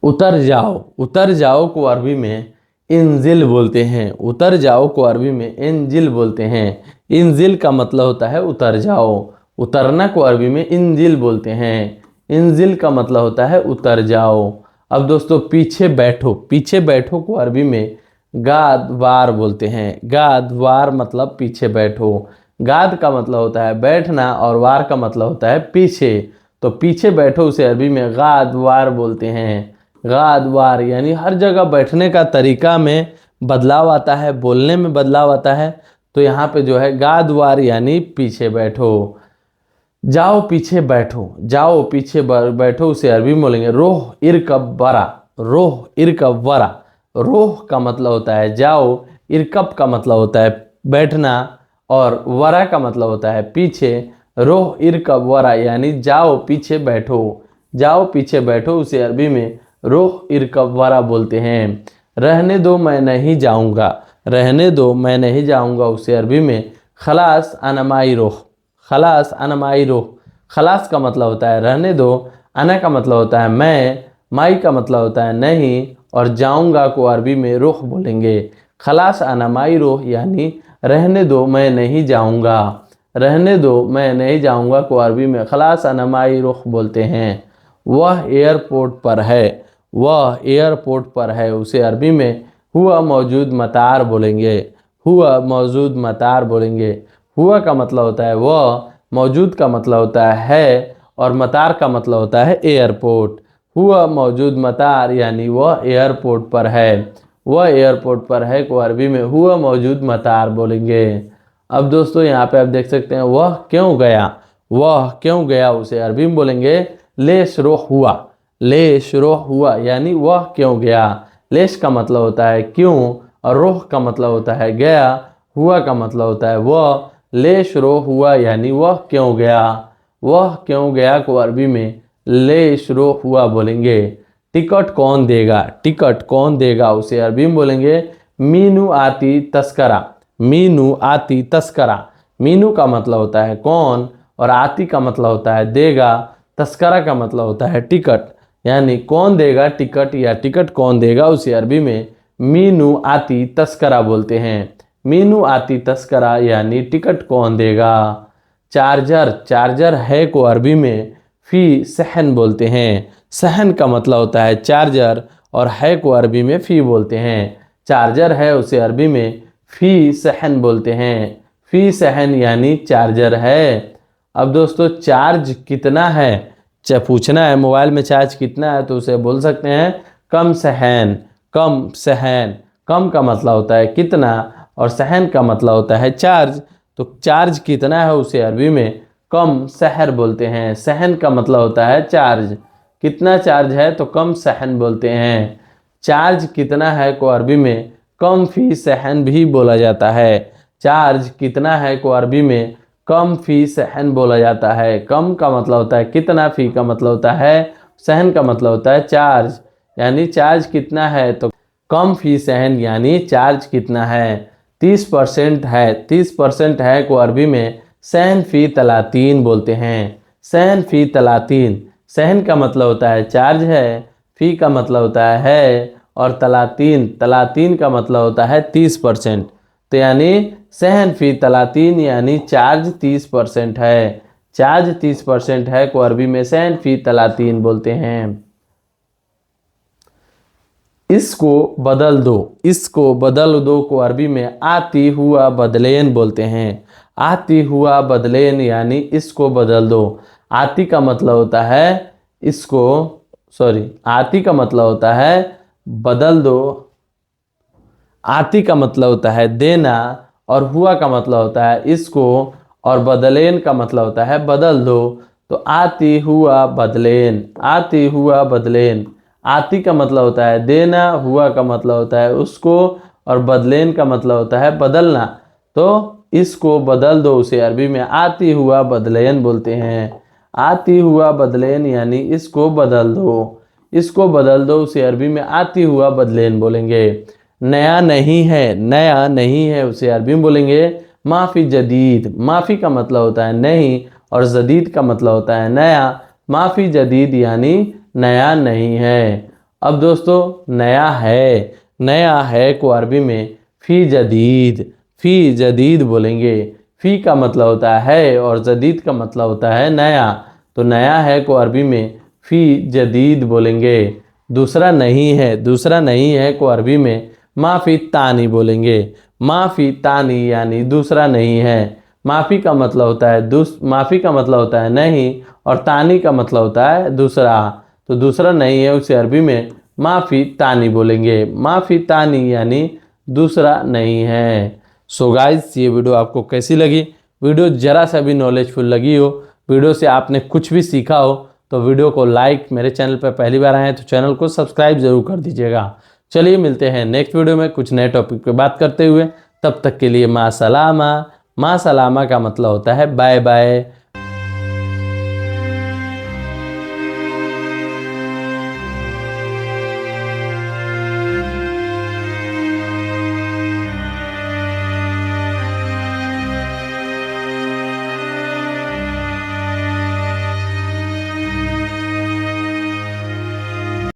उतर जाओ, उतर जाओ को अरबी में इंजिल बोलते हैं। उतर जाओ को अरबी में इंजिल बोलते हैं। इंजिल का मतलब होता है उतर जाओ। उतरना को अरबी में इंजिल बोलते हैं। इंजिल का मतलब होता है उतर जाओ। अब दोस्तों पीछे बैठो, पीछे बैठो को अरबी में गाद वार बोलते हैं। गाद वार मतलब पीछे बैठो। गाद का मतलब होता है बैठना और वार का मतलब होता है पीछे। तो पीछे बैठो उसे अरबी में गाद वार बोलते हैं। गाद वार यानी हर जगह बैठने का तरीका में बदलाव आता है, बोलने में बदलाव आता है। तो यहाँ पे जो है गाद वार यानी पीछे बैठो। जाओ पीछे बैठो, जाओ पीछे बैठो उसे अरबी में बोलेंगे रोह इरकब वरा। रोह इरकब वरा। रोह का मतलब होता है जाओ, इरकब का मतलब होता है बैठना और वरा का मतलब होता है पीछे। रोह इरकब वरा यानी जाओ पीछे बैठो। जाओ पीछे बैठो उसे अरबी में रोह इरकब वरा बोलते हैं। रहने दो मैं नहीं जाऊंगा। रहने दो मैं नहीं जाऊंगा उसे अरबी में खलास अनमाई रोह। खलास अनमाई रोह। खलास का मतलब होता है रहने दो, अना का मतलब होता है मैं, माई का मतलब होता है नहीं और जाऊंगा को अरबी में रोह बोलेंगे। खलास अनमाई रोह यानी रहने दो मैं नहीं जाऊंगा। रहने दो मैं नहीं जाऊंगा को अरबी में खलास अनमाई रोह बोलते हैं। वह एयरपोर्ट पर है। वह एयरपोर्ट पर है उसे अरबी में हुआ मौजूद मतार बोलेंगे। हुआ मौजूद मतार बोलेंगे। हुआ का मतलब होता है वह, मौजूद का मतलब होता है और मतार का मतलब होता है एयरपोर्ट। हुआ मौजूद मतार यानी वह एयरपोर्ट पर है। वह एयरपोर्ट पर है को अरबी में हुआ मौजूद मतार बोलेंगे। अब दोस्तों यहाँ पे आप देख सकते हैं वह क्यों गया। वह क्यों गया उसे अरबी में बोलेंगे लेश रोह हुआ। लेश रोह हुआ यानी वह क्यों गया। लेश का मतलब होता है क्यों और रोह का मतलब होता है गया। हुआ का मतलब होता है वह। लेश रोह हुआ यानी वह क्यों गया। वह क्यों गया को अरबी में लेश रोह हुआ बोलेंगे। टिकट कौन देगा। टिकट कौन देगा उसे अरबी में बोलेंगे मीनू आती तस्करा। मीनू आती तस्करा। मीनू का मतलब होता है कौन और आती का मतलब होता है देगा। तस्करा का मतलब होता है टिकट। यानी कौन देगा टिकट या टिकट कौन देगा उसे अरबी में मीनू आती तस्करा बोलते हैं। मीनू आती तस्करा यानी टिकट कौन देगा। चार्जर। चार्जर है को अरबी में फी सहन बोलते हैं। सहन का मतलब होता है चार्जर और है को अरबी में फी बोलते हैं। चार्जर है उसे अरबी में फी सहन बोलते हैं। फी सहन यानी चार्जर है। अब दोस्तों चार्ज कितना है पूछना है, मोबाइल में चार्ज कितना है तो उसे बोल सकते हैं कम सहन। कम सहन। कम का मतलब होता है कितना और सहन का मतलब होता है चार्ज। तो चार्ज कितना है उसे अरबी में कम सहर बोलते हैं। सहन का मतलब होता है चार्ज। कितना चार्ज है तो कम सहन बोलते हैं। चार्ज कितना है को अरबी में कम फी सहन भी बोला जाता है। चार्ज कितना है को अरबी में कम फी सहन बोला जाता है। कम का मतलब होता है कितना, फी का मतलब होता है, सहन का मतलब होता है चार्ज। यानी चार्ज कितना है तो कम फी सहन यानी चार्ज कितना है। 30% है। 30% है को अरबी में सहन फी तलातीन बोलते हैं। सहन फी तलातीन। सहन का मतलब होता है चार्ज है, फी का मतलब होता है और तलातीन, तलातीन का मतलब होता है 30%। तो यानी सहन फी तलातीन यानी चार्ज 30% है। चार्ज 30% है को अरबी में सहन फी तलातीन बोलते हैं। इसको बदल दो। इसको बदल दो को अरबी में आती हुआ बदलेन बोलते हैं। आती हुआ बदलेन यानी इसको बदल दो। आती का मतलब होता है इसको, आती का मतलब होता है बदल दो। आती का मतलब होता है देना और हुआ का मतलब होता है इसको और बदलेन का मतलब होता है बदल दो। तो आती हुआ बदलेन। आती हुआ बदलेन। आती का मतलब होता है देना, हुआ का मतलब होता है उसको और बदलेन का मतलब होता है बदलना। तो इसको बदल दो उसे अरबी में आती हुआ बदलेन बोलते हैं। आती हुआ बदलेन यानी इसको बदल दो। इसको बदल दो उसे अरबी में आती हुआ बदलेन बोलेंगे। नया नहीं है। नया नहीं है उसे अरबी में बोलेंगे माफ़ी जदीद। माफ़ी का मतलब होता है नहीं और जदीद का मतलब होता है नया। माफ़ी जदीद यानी नया नहीं है। अब दोस्तों नया है को अरबी में फ़ी जदीद बोलेंगे। फ़ी का मतलब होता है और जदीद का मतलब होता है नया, तो नया है को अरबी में फ़ी जदीद बोलेंगे। दूसरा नहीं है को अरबी में माफ़ी तानी बोलेंगे। माफ़ी तानी यानी दूसरा नहीं है। माफ़ी का मतलब होता है नहीं, और तानी का मतलब होता है दूसरा। तो दूसरा नहीं है उसे अरबी में माफ़ी तानी बोलेंगे। माफ़ी तानी यानी दूसरा नहीं है। सो गाइस, ये वीडियो आपको कैसी लगी? वीडियो ज़रा सा भी नॉलेजफुल लगी हो, वीडियो से आपने कुछ भी सीखा हो, तो वीडियो को लाइक, मेरे चैनल पर पहली बार आए हैं तो चैनल को सब्सक्राइब जरूर कर दीजिएगा। चलिए मिलते हैं नेक्स्ट वीडियो में कुछ नए टॉपिक पे बात करते हुए। तब तक के लिए माँ सलामा। माँ सलामा का मतलब होता है बाय बाय।